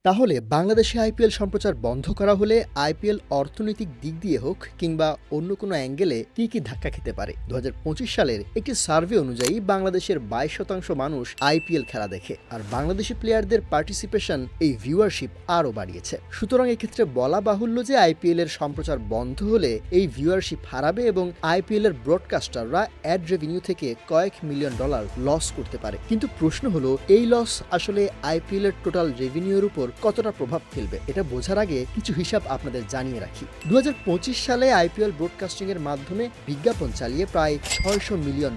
তাহলে বাংলাদেশে আইপিএল সম্প্রচার বন্ধ করা হলে আইপিএল অর্থনৈতিক দিক দিয়ে হোক কিংবা অন্য কোনো অ্যাঙ্গেলে কি ধাক্কা খেতে পারে। ২০২৫ সালের একটি সার্ভে অনুযায়ী বাংলাদেশের ২২% মানুষ আইপিএল খেলা দেখে, আর বাংলাদেশি প্লেয়ারদের পার্টিসিপেশন এই ভিউয়ারশিপ আরও বাড়িয়েছে। সুতরাং এক্ষেত্রে বলা বাহুল্য যে আইপিএল এর সম্প্রচার বন্ধ হলে এই ভিউয়ারশিপ হারাবে এবং আইপিএল এর ব্রডকাস্টাররা অ্যাড রেভিনিউ থেকে কয়েক মিলিয়ন ডলার লস করতে পারে। কিন্তু প্রশ্ন হলো, এই লস আসলে আইপিএল এর টোটাল রেভিনিউর উপর কতটা প্রভাব ফেলবে? এটা বোঝার আগে কিছু হিসাব আপনাদের জানিয়ে রাখি। ২০২৫ সালে আইপিএল ব্রডকাস্টিং এর মাধ্যমে বিজ্ঞাপন চালিয়ে প্রায় $৬০০ মিলিয়ন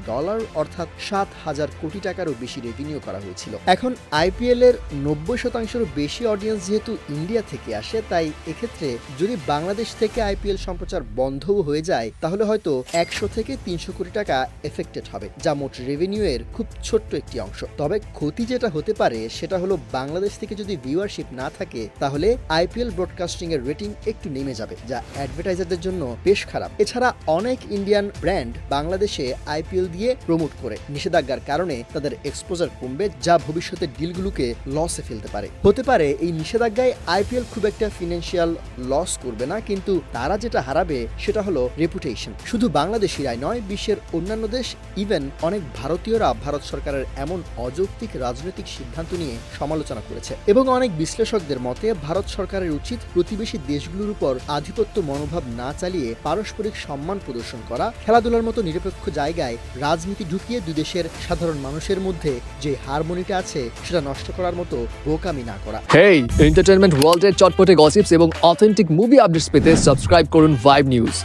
অর্থাৎ ৭,০০০ কোটি টাকারও বেশি রেভিনিউ করা হয়েছিল। এখন আইপিএল এর ৯০%-এরও বেশি অডিয়েন্স যেহেতু ইন্ডিয়া থেকে আসে, তাই এক্ষেত্রে যদি বাংলাদেশ থেকে আইপিএল সম্প্রচার বন্ধও হয়ে যায় তাহলে হয়তো ১০০ থেকে ৩০০ কোটি টাকা এফেক্টেড হবে, যা মোট রেভিনিউ এর খুব ছোট্ট একটি অংশ। তবে ক্ষতি যেটা হতে পারে সেটা হলো, বাংলাদেশ থেকে যদি ভিউয়ারশিপ না থাকে তাহলে আইপিএল ব্রডকাস্টিং এর রেটিং একটু নেমে যাবে, যা অ্যাডভার্টাইজারদের জন্য বেশ খারাপ। এছাড়া অনেক ইন্ডিয়ান ব্র্যান্ড বাংলাদেশে আইপিএল দিয়ে প্রমোট করে, নিষেধাজ্ঞার কারণে তাদের এক্সপোজার কমবে, যা ভবিষ্যতের ডিলগুলোকে লসে ফেলতে পারে। হতে পারে এই নিষেধাজ্ঞায় আইপিএল খুব একটা ফিনান্সিয়াল লস করবে না, কিন্তু তারা যেটা হারাবে সেটা হলো রেপুটেশন। শুধু বাংলাদেশিরাই নয়, বিশ্বের অন্যান্য দেশ, ইভেন অনেক ভারতীয়রা ভারত সরকারের এমন অযৌক্তিক রাজনৈতিক সিদ্ধান্ত নিয়ে সমালোচনা করেছে। এবং অনেক বিশ্লেষকদের মতে ভারত সরকারের উচিত প্রতিবেশী দেশগুলোর উপর আধিপত্য মনোভাব না চালিয়ে পারস্পরিক সম্মান প্রদর্শন করা, খেলাধুলার মতো নিরপেক্ষ জায়গায় রাজনীতি ঢুকিয়ে দুই দেশের সাধারণ মানুষের মধ্যে যে হারমোনিটা আছে সেটা নষ্ট করার মতো বোকামি না করা। হেই, এন্টারটেইনমেন্ট ওয়ার্ল্ডের চটপটে গসিপস এবং অথেন্টিক মুভি আপডেটস পেতে সাবস্ক্রাইব করুন ভাইব নিউজ।